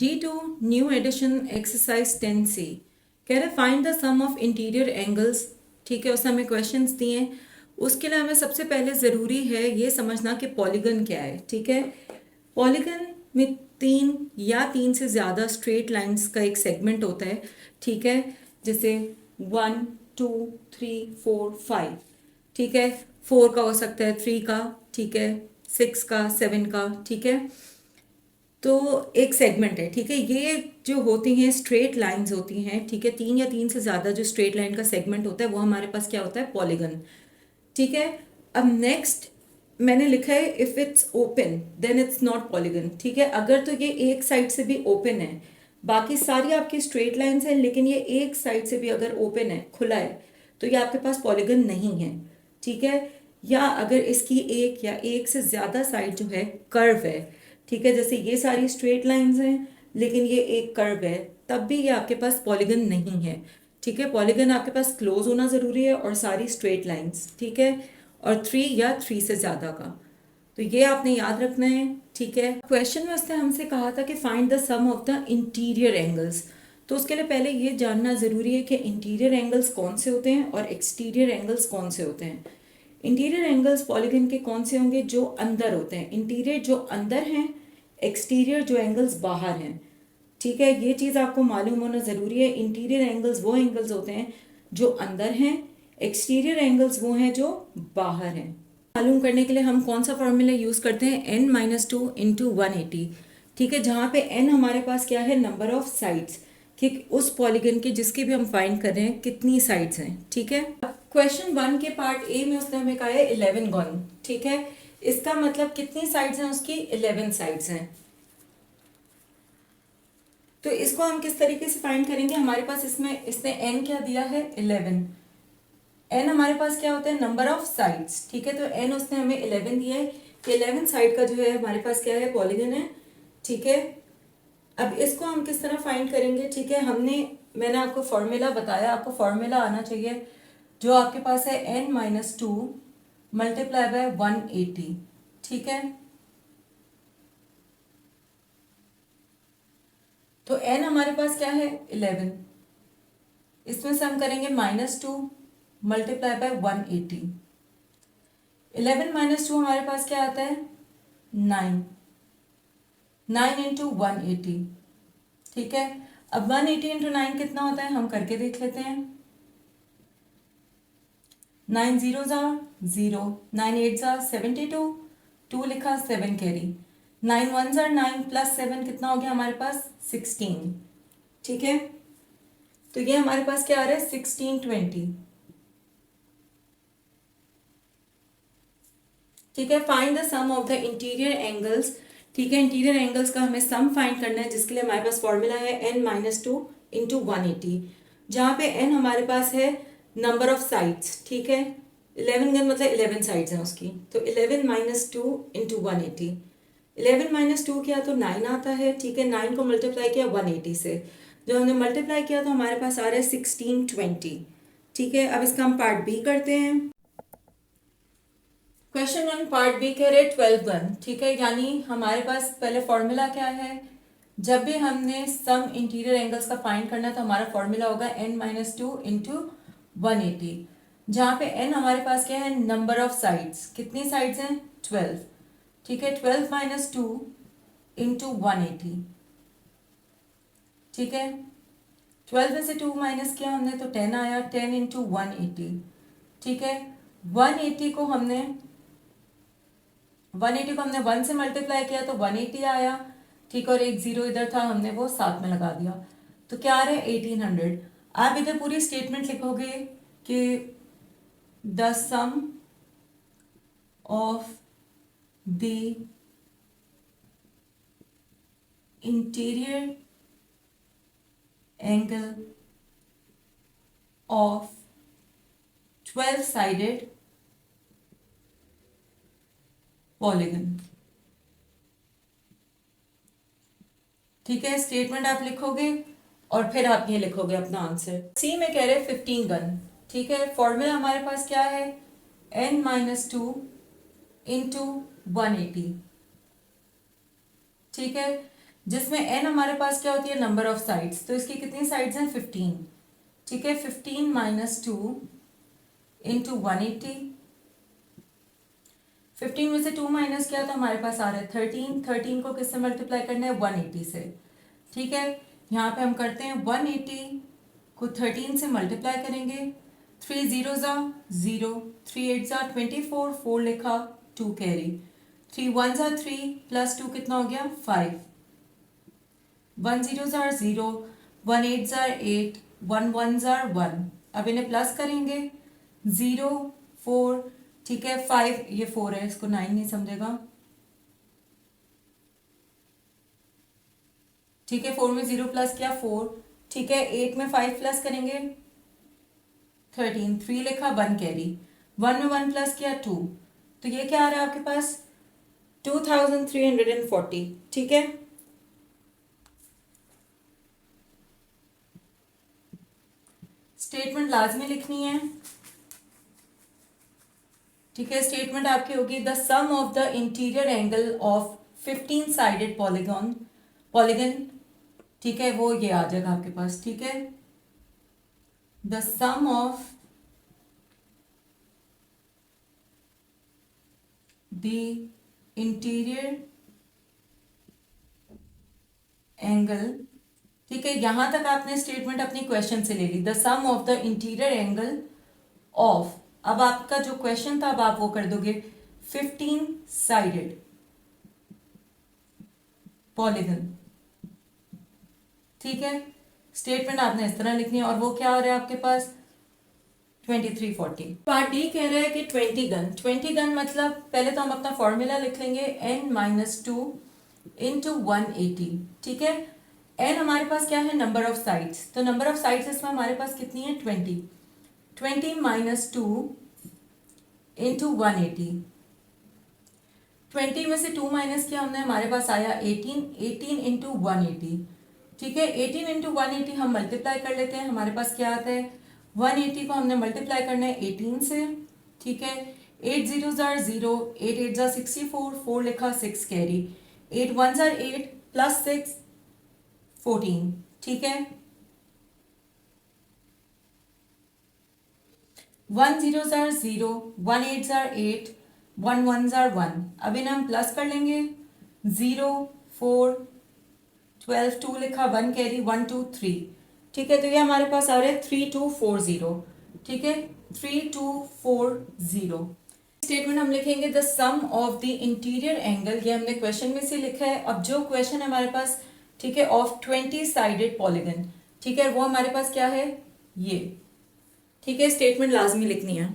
D2 new addition exercise 10C कह रहे find the sum of interior angles. ठीक है, उसने हमें क्वेश्चंस दिए हैं। उसके लिए हमें सबसे पहले ज़रूरी है ये समझना कि पॉलीगन क्या है। ठीक है, पॉलीगन में तीन से ज़्यादा स्ट्रेट लाइंस का एक सेगमेंट होता है। ठीक है, जैसे 1 2 3 4 5। ठीक है, 4 का हो सकता है, 3 का, ठीक है, 6 का, 7 का। ठीक है, तो एक सेगमेंट है। ठीक है, ये जो होती हैं स्ट्रेट लाइंस होती हैं। ठीक है, तीन या तीन से ज़्यादा जो स्ट्रेट लाइन का सेगमेंट होता है वो हमारे पास क्या होता है, पॉलीगन। ठीक है, अब नेक्स्ट मैंने लिखा है if it's open then it's not polygon. ठीक है, अगर तो ये एक साइड से भी ओपन है, बाकी सारी आपकी स्ट्रेट लाइंस हैं, लेकिन ये एक साइड से भी अगर ओपन है, खुला है, तो ये आपके पास पॉलीगन नहीं है। ठीक है, या अगर इसकी एक या एक से ज़्यादा साइड जो है कर्व है। ठीक है, जैसे ये सारी स्ट्रेट लाइंस हैं लेकिन ये एक कर्व है, तब भी ये आपके पास पॉलीगन नहीं है। ठीक है, पॉलीगन आपके पास क्लोज होना ज़रूरी है और सारी स्ट्रेट लाइंस। ठीक है, और 3 या 3 से ज़्यादा का, तो ये आपने याद रखना है। ठीक है, क्वेश्चन में उसने हमसे कहा था कि find the sum of the interior angles. तो उसके लिए पहले ये जानना ज़रूरी है कि इंटीरियर एंगल्स कौन से होते हैं और एक्सटीरियर एंगल्स कौन से होते हैं। इंटीरियर एंगल्स पॉलीगन के कौन से होंगे, जो अंदर होते हैं। इंटीरियर जो अंदर हैं, एक्सटीरियर जो एंगल्स बाहर हैं। ठीक है, ये चीज़ आपको मालूम होना ज़रूरी है। इंटीरियर एंगल्स वो एंगल्स होते हैं जो अंदर हैं, एक्सटीरियर एंगल्स वो हैं जो बाहर हैं। मालूम करने के लिए हम कौन सा फॉर्मूला यूज़ करते हैं, n-2 इंटू 180। ठीक है, जहाँ पे n हमारे पास क्या है, नंबर ऑफ साइड्स। ठीक, उस पॉलीगन के जिसके भी हम फाइंड कर रहे हैं कितनी साइड्स हैं। ठीक है, क्वेश्चन 1 के पार्ट ए में उसने हमें कहा है 11 गन। ठीक है, इसका मतलब कितनी साइड्स हैं उसकी, 11 साइड्स हैं। तो इसको हम किस तरीके से फाइंड करेंगे, हमारे पास इसमें इसने n क्या दिया है, 11। n हमारे पास क्या होता है, नंबर ऑफ साइड्स। ठीक है, तो n उसने हमें 11 दिया है कि 11 साइड का जो है हमारे पास क्या है, पॉलीगन है। ठीक है, अब इसको हम किस तरह फाइंड करेंगे। ठीक है, मैंने आपको फॉर्मूला बताया, आपको फॉर्मूला आना चाहिए जो आपके पास है n-2 मल्टीप्लाई बाय 180। ठीक है, तो n हमारे पास क्या है, 11। इसमें से हम करेंगे -2 मल्टीप्लाई बाय 180। 11 -2 हमारे पास क्या आता है, 9। 9 इंटू 180। ठीक है, अब 180 इंटू 9 कितना होता है, हम करके देख लेते हैं। 9 जीरो ज़ा 0, 9 8 ज़ा 72, 2 लिखा 7 कैरी, 9 1 ज़ा 9 प्लस 7 कितना हो गया हमारे पास, 16। ठीक है, तो ये हमारे पास क्या आ रहा है, 1620। ठीक है, find the sum of the interior angles. ठीक है, इंटीरियर एंगल्स का हमें सम फाइंड करना है, जिसके लिए हमारे पास फॉर्मूला है n-2 इंटू 180, जहाँ पे n हमारे पास है नंबर ऑफ साइड्स। ठीक है, 11 गन मतलब 11 साइड्स हैं उसकी, तो 11 -2 इंटू 180। 11 -2 किया तो 9 आता है। ठीक है, 9 को मल्टीप्लाई किया 180 से, जो हमने मल्टीप्लाई किया तो हमारे पास आ रहा है 1620। ठीक है, अब इसका हम पार्ट बी करते हैं। क्वेश्चन 1 पार्ट बी कह रहे 12 गन। ठीक है, यानी हमारे पास पहले फॉर्मूला क्या है, जब भी हमने सम इंटीरियर एंगल्स का फाइंड करना है तो हमारा फॉर्मूला होगा n-2 इंटू 180, जहाँ पे n हमारे पास क्या है, नंबर ऑफ साइड्स। कितनी साइड्स हैं, 12। ठीक है, 12 -2 इंटू 180। ठीक है, 12 में से 2 माइनस किया हमने तो 10 आया, 10 इंटू 180। ठीक है, 180 को हमने 1 से मल्टीप्लाई किया तो 180 आया। ठीक, और एक जीरो इधर था, हमने वो साथ में लगा दिया, तो क्या आ रहा है, 1800। आप इधर पूरी स्टेटमेंट लिखोगे कि the sum of the interior angle of 12 sided polygon. ठीक है, स्टेटमेंट आप लिखोगे और फिर आप ये लिखोगे अपना आंसर। सी में कह रहे 15 गन। ठीक है, फॉर्मूला हमारे पास क्या है, n-2 इंटू 180। ठीक है, जिसमें n हमारे पास क्या होती है, नंबर ऑफ साइड्स। तो इसकी कितनी साइड्स हैं, 15। ठीक है, 15 माइनस 2 इंटू 180। 15 में से 2 माइनस किया तो हमारे पास आ रहा है 13। 13 को किससे मल्टीप्लाई करना है, 180 से। ठीक है, यहाँ पे हम करते हैं 180 को 13 से मल्टीप्लाई करेंगे। 3 जीरो ज़ा 0, 3 एट ज़ा 24, 4 लिखा, 2 कैरी, 3 वन ज़ा 3 प्लस 2 कितना हो गया, 5। 1 जीरो ज़ा 0, 1 एट ज़ा 8, 1 वन ज़ा 1। अब इन्हें प्लस करेंगे, 0 4, ठीक है, 5, ये 4 है, इसको 9 नहीं समझेगा। ठीक है, 4 में 0 प्लस किया 4। ठीक है, 8 में 5 प्लस करेंगे 13, 3 लिखा, 1 कैरी, 1 में 1 प्लस किया 2। तो ये क्या आ रहा है आपके पास, 2340। ठीक है, स्टेटमेंट लाजमी लिखनी है। ठीक है, स्टेटमेंट आपकी होगी the sum of the interior angle of 15 sided polygon. ठीक है, वो ये आ जाएगा आपके पास। ठीक है, the sum of the interior angle. ठीक है, यहां तक आपने स्टेटमेंट अपनी क्वेश्चन से ले ली, the sum of the interior angle of. अब आपका जो क्वेश्चन था अब आप वो कर दोगे 15 साइडेड पॉलीगन। ठीक है, स्टेटमेंट आपने इस तरह लिखनी है और वो क्या आ रहा है आपके पास, 2340। पार्ट डी कह रहा है कि 20 गन मतलब पहले तो हम अपना फॉर्मूला लिख लेंगे, n-2 इंटू 180। ठीक है, n हमारे पास क्या है, नंबर ऑफ साइड्स। तो नंबर ऑफ साइड्स इसमें हमारे पास कितनी है, 20। 20 माइनस 2 इंटू 180। 20 में से 2 माइनस किया हमने, हमारे पास आया 18। 18 इंटू 180। ठीक है, 18 इंटू 180 हम मल्टीप्लाई कर लेते हैं, हमारे पास क्या आता है, 180 को हमने मल्टीप्लाई करना है 18 से। ठीक है, 8 जीरो ज़ार 0, 8 एट ज़ार 64, 4 लिखा, 6 कैरी, 8 वन ज़ार 8 प्लस 6 14। ठीक है, 1 जीरो ज़ार 0, 1 एट ज़ार 8, 1 वन ज़ार 1। अब इन्हें हम प्लस कर लेंगे, 0 4 12, 2 लिखा, 1 कैरी, 1 2 3। ठीक है, तो ये हमारे पास आ रहा है 3240। ठीक है, 3240। स्टेटमेंट हम लिखेंगे the sum of the interior angle, ये हमने क्वेश्चन में से लिखा है। अब जो क्वेश्चन है हमारे पास, ठीक है, ऑफ 20 साइडेड पॉलीगन। ठीक है, वो हमारे पास क्या है, ये। ठीक है, स्टेटमेंट लाजमी लिखनी है।